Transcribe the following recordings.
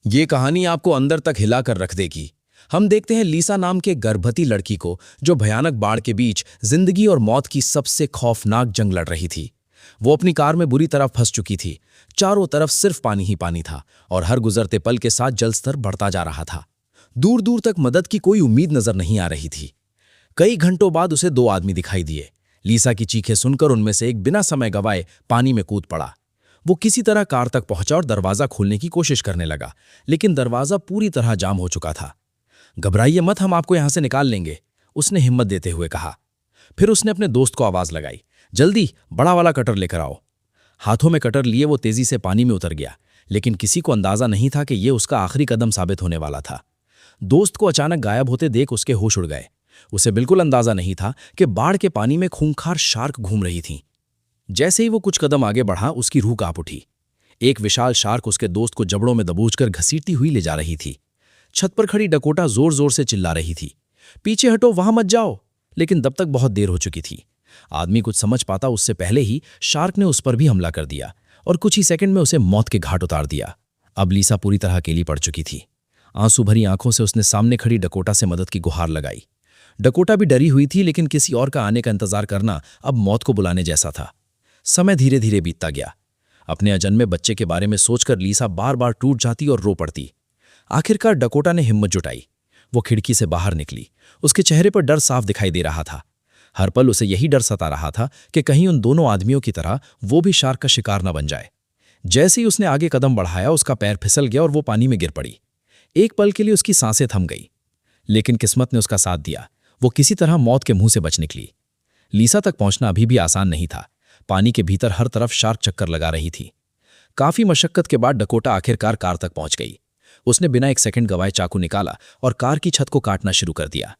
ये कहानी आपको अंदर तक हिलाकर रख देगी। हम देखते हैं लीसा नाम के गर्भवती लड़की को, जो भयानक बाढ़ के बीच जिंदगी और मौत की सबसे खौफनाक जंग लड़ रही थी। वो अपनी कार में बुरी तरह फंस चुकी थी। चारों तरफ सिर्फ पानी ही पानी था और हर गुजरते पल के साथ जलस्तर बढ़ता जा रहा था। दूर दूर तक मदद की कोई उम्मीद नजर नहीं आ रही थी। कई घंटों बाद उसे दो आदमी दिखाई दिए। लीसा की चीखें सुनकर उनमें से एक बिना समय गवाए पानी में कूद पड़ा। वो किसी तरह कार तक पहुंचा और दरवाजा खोलने की कोशिश करने लगा, लेकिन दरवाजा पूरी तरह जाम हो चुका था। घबराइए मत, हम आपको यहां से निकाल लेंगे, उसने हिम्मत देते हुए कहा। फिर उसने अपने दोस्त को आवाज लगाई, जल्दी बड़ा वाला कटर लेकर आओ। हाथों में कटर लिए वो तेजी से पानी में उतर गया, लेकिन किसी को अंदाजा नहीं था कि यह उसका आखिरी कदम साबित होने वाला था। दोस्त को अचानक गायब होते देख उसके होश उड़ गए। उसे बिल्कुल अंदाजा नहीं था कि बाढ़ के पानी में खूंखार शार्क घूम रही थी। जैसे ही वो कुछ कदम आगे बढ़ा, उसकी रूह कांप उठी। एक विशाल शार्क उसके दोस्त को जबड़ों में दबोचकर घसीटती हुई ले जा रही थी। छत पर खड़ी डकोटा जोर जोर से चिल्ला रही थी, पीछे हटो, वहां मत जाओ। लेकिन तब तक बहुत देर हो चुकी थी। आदमी कुछ समझ पाता उससे पहले ही शार्क ने उस पर भी हमला कर दिया और कुछ ही सेकंड में उसे मौत के घाट उतार दिया। अब लीसा पूरी तरह अकेली पड़ चुकी थी। आंसू भरी आंखों से उसने सामने खड़ी डकोटा से मदद की गुहार लगाई। डकोटा भी डरी हुई थी, लेकिन किसी और का आने का इंतजार करना अब मौत को बुलाने जैसा था। समय धीरे धीरे बीतता गया। अपने अजन्मे बच्चे के बारे में सोचकर लीसा बार बार टूट जाती और रो पड़ती। आखिरकार डकोटा ने हिम्मत जुटाई। वो खिड़की से बाहर निकली। उसके चेहरे पर डर साफ दिखाई दे रहा था। हर पल उसे यही डर सता रहा था कि कहीं उन दोनों आदमियों की तरह वो भी शार्क का शिकार न बन जाए। जैसे ही उसने आगे कदम बढ़ाया, उसका पैर फिसल गया और वो पानी में गिर पड़ी। एक पल के लिए उसकी सांसें थम गई, लेकिन किस्मत ने उसका साथ दिया। वो किसी तरह मौत के मुंह से बच निकली। लीसा तक पहुंचना अभी भी आसान नहीं था। पानी के भीतर हर तरफ शार्क चक्कर लगा रही थी। काफी मशक्कत के बाद डकोटा आखिरकार कार तक पहुंच गई। उसने बिना एक सेकंड गवाए चाकू निकाला और कार की छत को काटना शुरू कर दिया।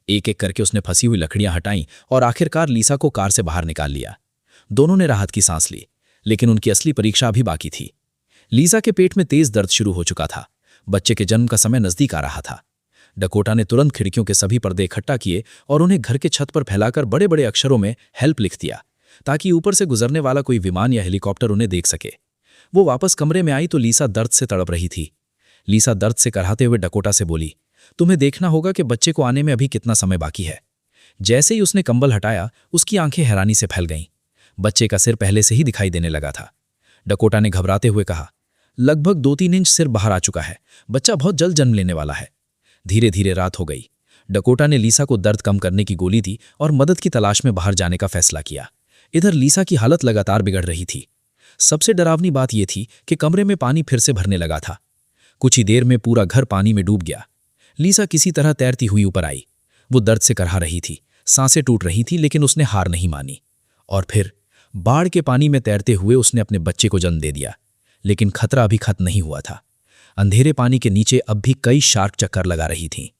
एक एक करके उसने फंसी हुई लकड़ियां हटाईं और आखिरकार लीसा को कार से बाहर निकाल लिया। दोनों ने राहत की सांस ली, लेकिन उनकी असली परीक्षा अभी बाकी थी। लीसा के पेट में तेज दर्द शुरू हो चुका था। बच्चे के जन्म का समय नजदीक आ रहा था। डकोटा ने तुरंत खिड़कियों के सभी पर्दे इकट्ठा किए और उन्हें घर के छत पर फैलाकर बड़े बड़े अक्षरों में हेल्प लिख दिया, ताकि ऊपर से गुजरने वाला कोई विमान या हेलीकॉप्टर उन्हें देख सके। वो वापस कमरे में आई तो लीसा दर्द से तड़प रही थी। लीसा दर्द से कराहते हुए डकोटा से बोली, तुम्हें देखना होगा कि बच्चे को आने में अभी कितना समय बाकी है। जैसे ही उसने कंबल हटाया, उसकी आंखें हैरानी से फैल गईं। बच्चे का सिर पहले से ही दिखाई देने लगा था। डकोटा ने घबराते हुए कहा, लगभग 2-3 इंच सिर बाहर आ चुका है। बच्चा बहुत जल्द जन्म लेने वाला है। धीरे धीरे रात हो गई। डकोटा ने लीसा को दर्द कम करने की गोली दी और मदद की तलाश में बाहर जाने का फैसला किया। इधर लीसा की हालत लगातार बिगड़ रही थी। सबसे डरावनी बात यह थी कि कमरे में पानी फिर से भरने लगा था। कुछ ही देर में पूरा घर पानी में डूब गया। लीसा किसी तरह तैरती हुई ऊपर आई। वो दर्द से करहा रही थी, सांसें टूट रही थी, लेकिन उसने हार नहीं मानी। और फिर बाढ़ के पानी में तैरते हुए उसने अपने बच्चे को जन्म दे दिया। लेकिन खतरा अभी खत्म नहीं हुआ था। अंधेरे पानी के नीचे अब भी कई शार्क चक्कर लगा रही थीं।